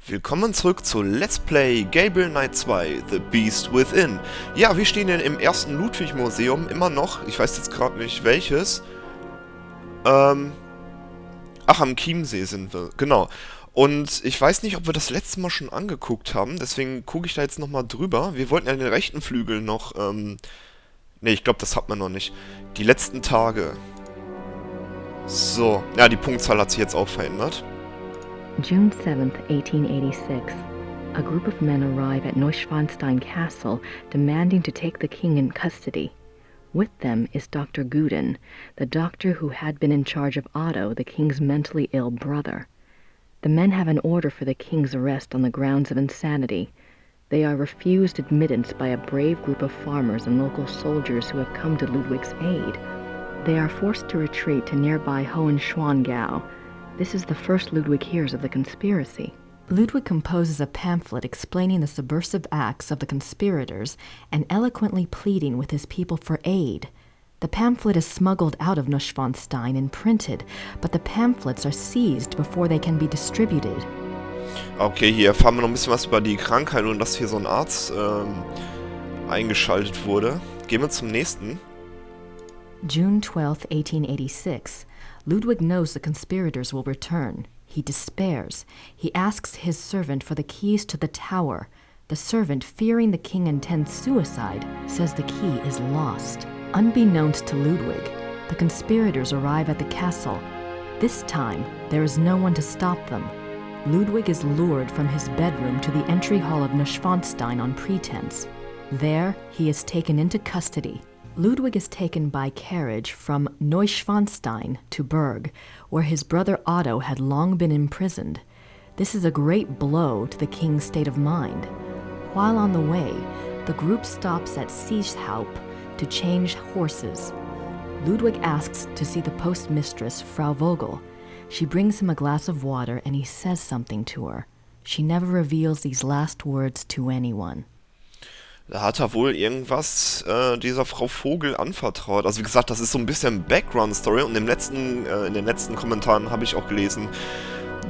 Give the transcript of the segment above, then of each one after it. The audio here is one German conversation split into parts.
Willkommen zurück zu Let's Play Gabriel Knight 2, The Beast Within. Ja, wir stehen im ersten Ludwig-Museum, immer noch. Ich weiß jetzt gerade nicht welches. Ach, am Chiemsee sind wir, genau. Und ich weiß nicht, ob wir das letzte Mal schon angeguckt haben, deswegen gucke ich da jetzt nochmal drüber. Wir wollten ja den rechten Flügel noch, ne, ich glaube, das hat man noch nicht. Die letzten Tage. So, ja, die Punktzahl hat sich jetzt auch verändert. June 7th, 1886. A group of men arrive at Neuschwanstein Castle, demanding to take the king in custody. With them is Dr. Guden, the doctor who had been in charge of Otto, the king's mentally ill brother. The men have an order for the king's arrest on the grounds of insanity. They are refused admittance by a brave group of farmers and local soldiers who have come to Ludwig's aid. They are forced to retreat to nearby Hohenschwangau. This is the first Ludwig hears of the conspiracy. Ludwig composes a pamphlet explaining the subversive acts of the conspirators and eloquently pleading with his people for aid. The pamphlet is smuggled out of Neuschwanstein and printed, but the pamphlets are seized before they can be distributed. Okay, hier erfahren wir noch ein bisschen was über die Krankheit und dass hier so ein Arzt eingeschaltet wurde. Gehen wir zum nächsten. June 12th, 1886. Ludwig knows the conspirators will return. He despairs. He asks his servant for the keys to the tower. The servant, fearing the king intends suicide, says the key is lost. Unbeknownst to Ludwig, the conspirators arrive at the castle. This time, there is no one to stop them. Ludwig is lured from his bedroom to the entry hall of Neuschwanstein on pretense. There, he is taken into custody. Ludwig is taken by carriage from Neuschwanstein to Berg, where his brother Otto had long been imprisoned. This is a great blow to the king's state of mind. While on the way, the group stops at Seeshaupt to change horses. Ludwig asks to see the postmistress, Frau Vogel. She brings him a glass of water and he says something to her. She never reveals these last words to anyone. Da hat er wohl irgendwas dieser Frau Vogel anvertraut. Also wie gesagt, das ist so ein bisschen Background-Story und in den letzten Kommentaren habe ich auch gelesen,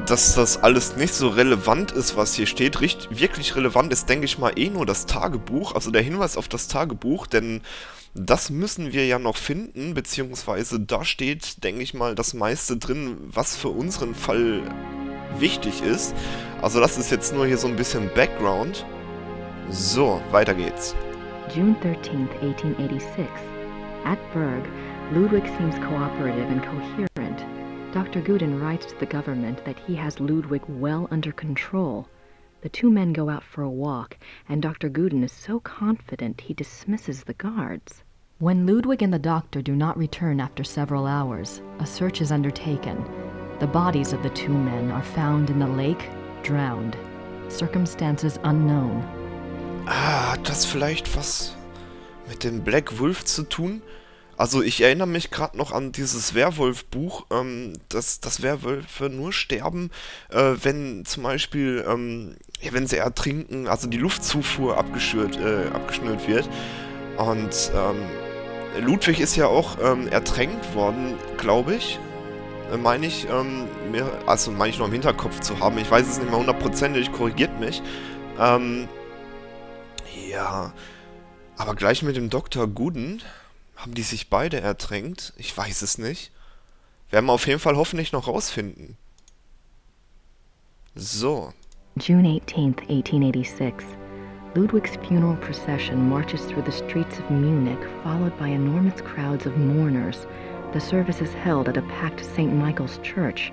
dass das alles nicht so relevant ist, was hier steht. Wirklich relevant ist, denke ich mal, eh nur das Tagebuch, also der Hinweis auf das Tagebuch, denn das müssen wir ja noch finden, beziehungsweise da steht, denke ich mal, das meiste drin, was für unseren Fall wichtig ist. Also das ist jetzt nur hier so ein bisschen Background. So, weiter geht's. June 13th, 1886. At Berg, Ludwig seems cooperative and coherent. Dr. Guden writes to the government that he has Ludwig well under control. The two men go out for a walk, and Dr. Guden is so confident he dismisses the guards. When Ludwig and the doctor do not return after several hours, a search is undertaken. The bodies of the two men are found in the lake, drowned. Circumstances unknown. Ah, hat das vielleicht was mit dem Black Wolf zu tun? Also ich erinnere mich gerade noch an dieses Werwolf-Buch, dass Werwölfe nur sterben, wenn zum Beispiel, ja, wenn sie ertrinken, also die Luftzufuhr abgeschnürt wird. Und Ludwig ist ja auch ertränkt worden, glaube ich. Meine ich noch im Hinterkopf zu haben. Ich weiß es nicht mehr hundertprozentig, korrigiert mich. Ja, aber gleich mit dem Dr. Guden haben die sich beide ertränkt. Ich weiß es nicht. Werden wir auf jeden Fall hoffentlich noch rausfinden. So. June 18th, 1886. Ludwig's funeral procession marches through the streets of Munich, followed by enormous crowds of mourners. The service is held at a packed St. Michael's church.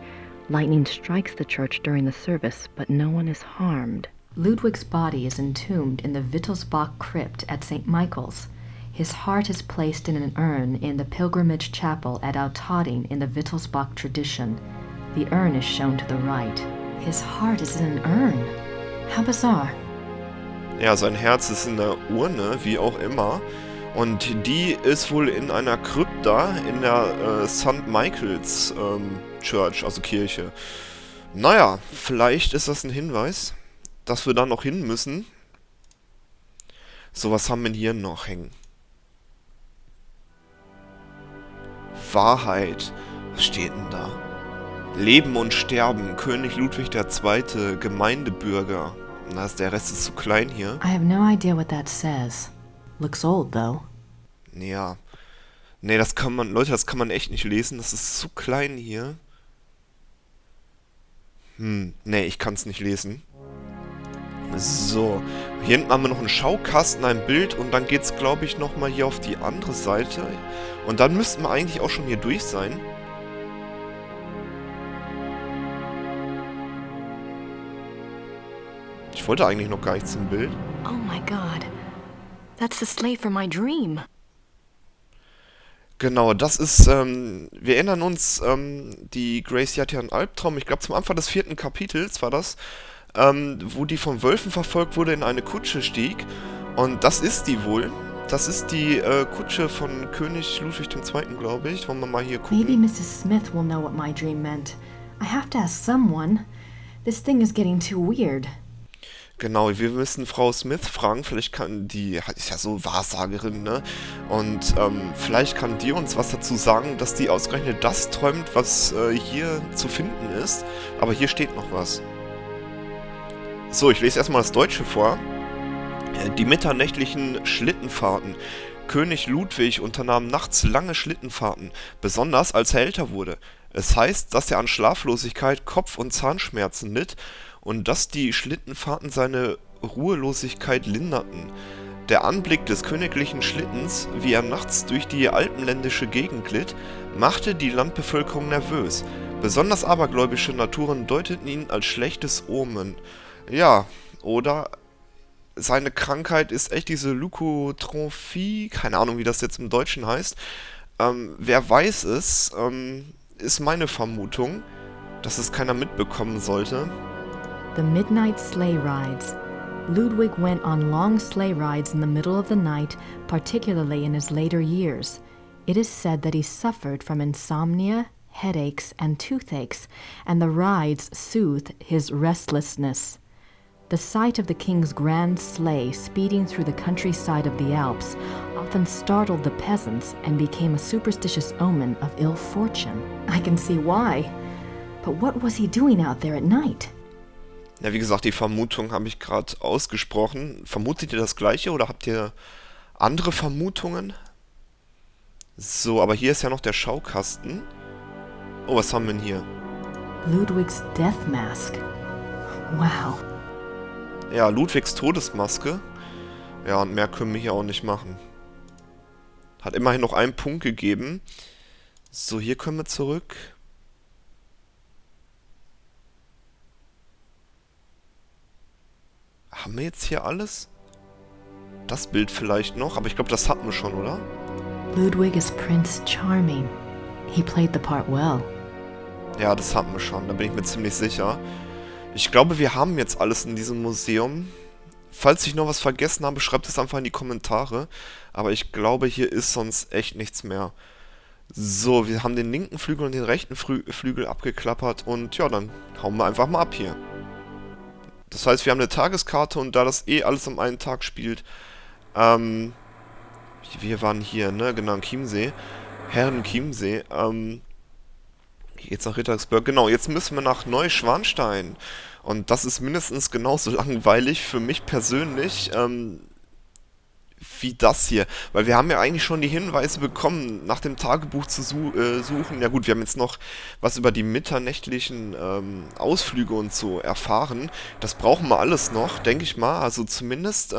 Lightning strikes the church during the service, but no one is harmed. Ludwig's body is entombed in the Wittelsbach crypt at St. Michael's. His heart is placed in an urn in the pilgrimage chapel at Altading in the Wittelsbach tradition. The urn is shown to the right. His heart is in an urn. How bizarre. Ja, sein Herz ist in der Urne, wie auch immer. Und die ist wohl in einer Krypta in der St. Michael's Church, also Kirche. Naja, vielleicht ist das ein Hinweis, dass wir da noch hin müssen. So, was haben wir hier noch hängen? Wahrheit. Was steht denn da? Leben und Sterben, König Ludwig II., Gemeindebürger. Der Rest ist zu klein hier. I have no idea what that says. Looks old, though. Ja. Nee, das kann man, Leute, das kann man echt nicht lesen. Das ist zu klein hier. Nee, ich kann es nicht lesen. So, hier hinten haben wir noch einen Schaukasten, ein Bild und dann geht's, glaube ich, nochmal hier auf die andere Seite. Und dann müssten wir eigentlich auch schon hier durch sein. Ich wollte eigentlich noch gar nicht zum Bild. Oh my god. That's the slave from my dream. Genau, das ist, wir erinnern uns, die Gracie hat ja einen Albtraum, ich glaube zum Anfang des 4. Kapitels war das, wo die von Wölfen verfolgt wurde, in eine Kutsche stieg. Und das ist die wohl. Das ist die Kutsche von König Ludwig II., glaube ich. Wollen wir mal hier gucken. Maybe Mrs. Smith will know what my dream meant. I have to ask someone. This thing is getting too weird. Genau, wir müssen Frau Smith fragen, vielleicht kann die, ist ja so Wahrsagerin, ne? Und vielleicht kann die uns was dazu sagen, dass die ausgerechnet das träumt, was hier zu finden ist. Aber hier steht noch was. So, ich lese erstmal das Deutsche vor. Die mitternächtlichen Schlittenfahrten. König Ludwig unternahm nachts lange Schlittenfahrten, besonders als er älter wurde. Es heißt, dass er an Schlaflosigkeit, Kopf- und Zahnschmerzen litt und dass die Schlittenfahrten seine Ruhelosigkeit linderten. Der Anblick des königlichen Schlittens, wie er nachts durch die alpenländische Gegend glitt, machte die Landbevölkerung nervös. Besonders abergläubische Naturen deuteten ihn als schlechtes Omen. Ja, oder seine Krankheit ist echt diese Leukotrophie, keine Ahnung, wie das jetzt im Deutschen heißt. Wer weiß es, ist meine Vermutung, dass es keiner mitbekommen sollte. The midnight sleigh rides. Ludwig went on long sleigh rides in the middle of the night, particularly in his later years. It is said that he suffered from insomnia, headaches, and toothaches, and the rides soothed his restlessness. The sight of the king's grand sleigh speeding through the countryside of the Alps often startled the peasants and became a superstitious omen of ill fortune. I can see why. But what was he doing out there at night? Ja, wie gesagt, die Vermutung habe ich gerade ausgesprochen. Vermutet ihr das Gleiche oder habt ihr andere Vermutungen? So, aber hier ist ja noch der Schaukasten. Oh, was haben wir denn hier? Ludwig's death mask. Wow. Ja, Ludwigs Todesmaske. Ja, und mehr können wir hier auch nicht machen. Hat immerhin noch einen Punkt gegeben. So, hier können wir zurück. Haben wir jetzt hier alles? Das Bild vielleicht noch, aber ich glaube, das hatten wir schon, oder? Ludwig is Prince Charming. He played the part well. Ja, das hatten wir schon, da bin ich mir ziemlich sicher. Ich glaube, wir haben jetzt alles in diesem Museum. Falls ich noch was vergessen habe, schreibt es einfach in die Kommentare. Aber ich glaube, hier ist sonst echt nichts mehr. So, wir haben den linken Flügel und den rechten Flügel abgeklappert. Und ja, dann hauen wir einfach mal ab hier. Das heißt, wir haben eine Tageskarte und da das eh alles am einen Tag spielt, wir waren hier, ne, genau, in Chiemsee, Chiemsee, jetzt nach Rittersberg, genau, jetzt müssen wir nach Neuschwanstein und das ist mindestens genauso langweilig für mich persönlich, wie das hier. Weil wir haben ja eigentlich schon die Hinweise bekommen, nach dem Tagebuch zu suchen. Ja gut, wir haben jetzt noch was über die mitternächtlichen Ausflüge und so erfahren. Das brauchen wir alles noch, denke ich mal. Also zumindest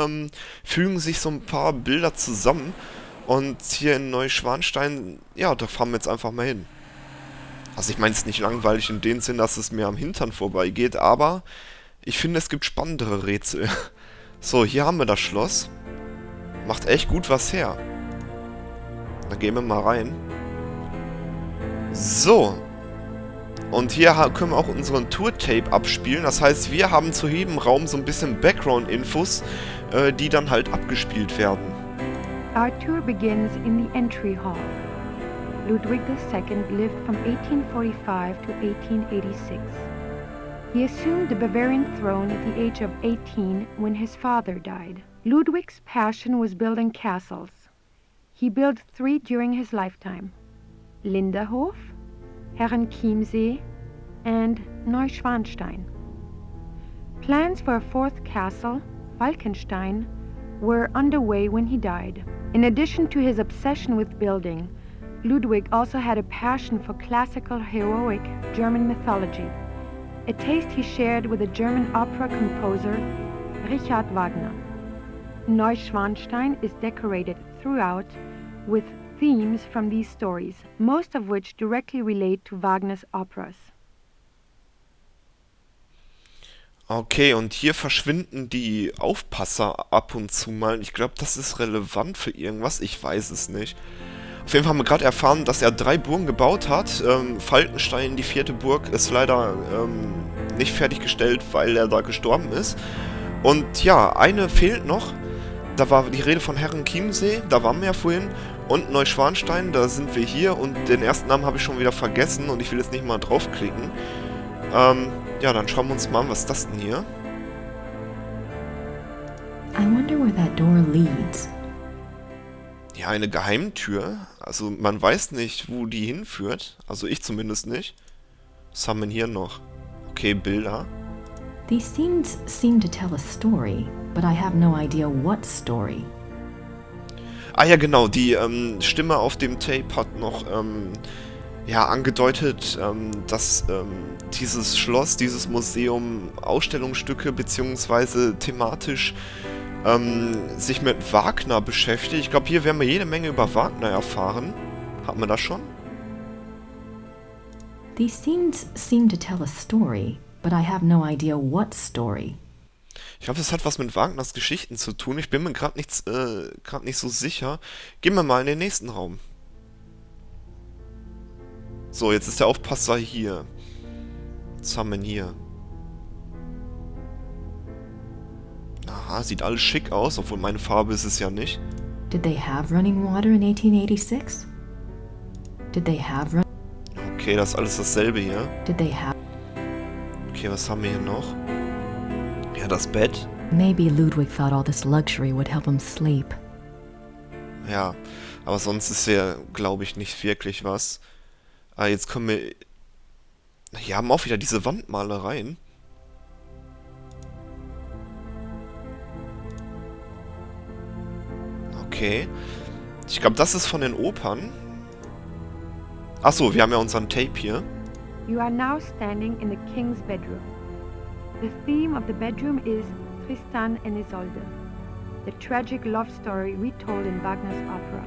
fügen sich so ein paar Bilder zusammen. Und hier in Neuschwanstein, ja, da fahren wir jetzt einfach mal hin. Also ich meine, es ist nicht langweilig in dem Sinn, dass es mir am Hintern vorbeigeht, aber ich finde, es gibt spannendere Rätsel. So, hier haben wir das Schloss. Macht echt gut was her. Dann gehen wir mal rein. So. Und hier können wir auch unseren Tour-Tape abspielen. Das heißt, wir haben zu jedem Raum so ein bisschen Background-Infos, die dann halt abgespielt werden. Our tour begins in the entry hall. Ludwig II lived from 1845 to 1886. He assumed the Bavarian throne at the age of 18 when his father died. Ludwig's passion was building castles. He built 3 during his lifetime: Linderhof, Herrenchiemsee, and Neuschwanstein. Plans for a fourth castle, Falkenstein, were underway when he died. In addition to his obsession with building, Ludwig also had a passion for classical heroic German mythology, a taste he shared with the German opera composer Richard Wagner. Neuschwanstein is decorated throughout with themes from these stories, most of which directly relate to Wagner's operas. Okay, und hier verschwinden die Aufpasser ab und zu mal. Ich glaube, das ist relevant für irgendwas. Ich weiß es nicht. Auf jeden Fall haben wir gerade erfahren, dass er 3 Burgen gebaut hat. Falkenstein, die 4. Burg, ist leider nicht fertiggestellt, weil er da gestorben ist. Und ja, eine fehlt noch. Da war die Rede von Herrenchiemsee, da waren wir ja vorhin. Und Neuschwanstein, da sind wir hier. Und den ersten Namen habe ich schon wieder vergessen und ich will jetzt nicht mal draufklicken. Ja, dann schauen wir uns mal an, was ist das denn hier? I wonder where that door leads. Ja, eine Geheimtür. Also man weiß nicht, wo die hinführt. Also ich zumindest nicht. Was haben wir denn hier noch? Okay, Bilder. These scenes seem to tell a story, but I have no idea what story. Ah ja, genau, die Stimme auf dem Tape hat noch ja, angedeutet, dass dieses Schloss, dieses Museum Ausstellungsstücke beziehungsweise thematisch sich mit Wagner beschäftigt. Ich glaube, hier werden wir jede Menge über Wagner erfahren. Hatten wir das schon? These scenes seem to tell a story, but I have no idea what story. Ich glaube, das hat was mit Wagners Geschichten zu tun. Ich bin mir gerade nicht so sicher. Gehen wir mal in den nächsten Raum. So, jetzt ist der Aufpasser hier. Was haben wir denn hier? Aha, sieht alles schick aus, obwohl meine Farbe ist es ja nicht. Did they have running water in 1886? Did they have run... Okay, das ist alles dasselbe hier. Did they have... Okay, was haben wir hier noch? Ja, das Bett. Maybe Ludwig thought all this luxury would help him sleep. Ja, aber sonst ist ja, glaube ich, nicht wirklich was. Ah, jetzt kommen wir... Hier haben auch wieder diese Wandmalereien. Okay. Ich glaube, das ist von den Opern. Achso, wir haben ja unseren Tape hier. You are now standing in the king's bedroom. The theme of the bedroom is Tristan and Isolde, the tragic love story retold in Wagner's opera.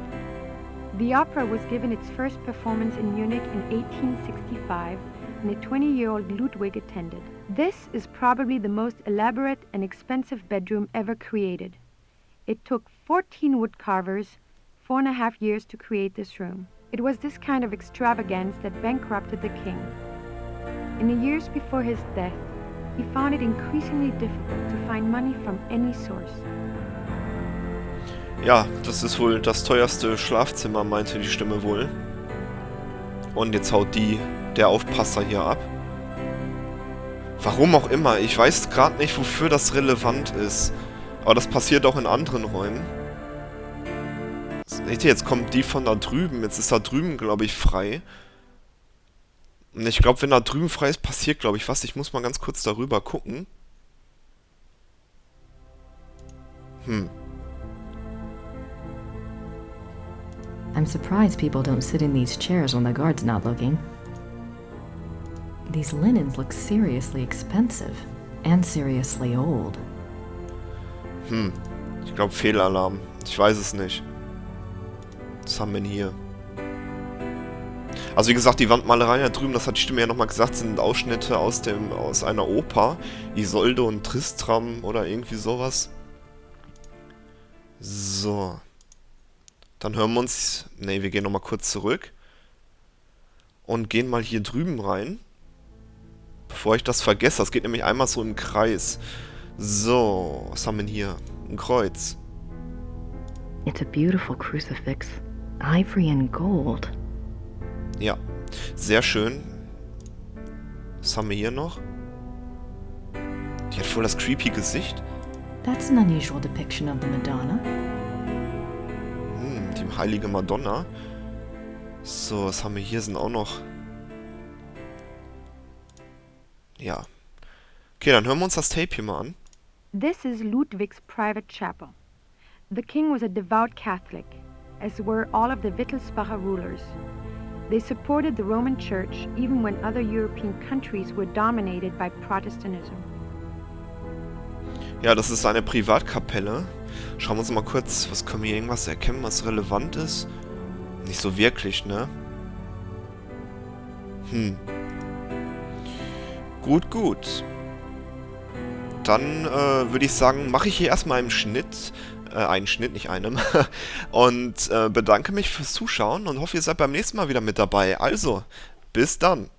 The opera was given its first performance in Munich in 1865, and a 20-year-old Ludwig attended. This is probably the most elaborate and expensive bedroom ever created. It took 14 woodcarvers 4.5 years to create this room. It was this kind of extravagance that bankrupted the king. In the years before his death, he found it increasingly difficult to find money from any source. Ja, das ist wohl das teuerste Schlafzimmer, meinte die Stimme wohl. Und jetzt haut der Aufpasser hier ab. Warum auch immer, ich weiß gerade nicht, wofür das relevant ist. Aber das passiert auch in anderen Räumen. Seht ihr, jetzt kommt die von da drüben. Jetzt ist da drüben, glaube ich, frei. Und ich glaube, wenn da drüben frei ist, passiert, glaube ich, was. Ich muss mal ganz kurz darüber gucken. I'm surprised people don't sit in these chairs when the guard's not looking. These linens look seriously expensive and seriously old. Ich glaube, Fehlalarm. Ich weiß es nicht. Was haben wir denn hier? Also wie gesagt, die Wandmalereien da drüben, das hat die Stimme ja nochmal gesagt, sind Ausschnitte aus einer Oper. Isolde und Tristram oder irgendwie sowas. So. Dann hören wir uns... Ne, wir gehen nochmal kurz zurück. Und gehen mal hier drüben rein. Bevor ich das vergesse. Das geht nämlich einmal so im Kreis. So, was haben wir denn hier? Ein Kreuz. It's a beautiful crucifix. Ivory and gold. Ja, sehr schön. Was haben wir hier noch? Die hat voll das creepy Gesicht. That's an unusual depiction of the Madonna. Die heilige Madonna. So, was haben wir hier? Sind auch noch... Ja. Okay, dann hören wir uns das Tape hier mal an. This is Ludwig's private chapel. The king was a devout Catholic, as were all of the Wittelsbacher rulers. They supported the Roman Church even when other European countries were dominated by Protestantism. Ja, das ist eine Privatkapelle. Schauen wir uns mal kurz, was können wir hier irgendwas erkennen, was relevant ist? Nicht so wirklich, ne? Gut, gut. Dann würde ich sagen, mache ich hier erstmal einen Schnitt, nicht einem, und bedanke mich fürs Zuschauen und hoffe, ihr seid beim nächsten Mal wieder mit dabei. Also, bis dann.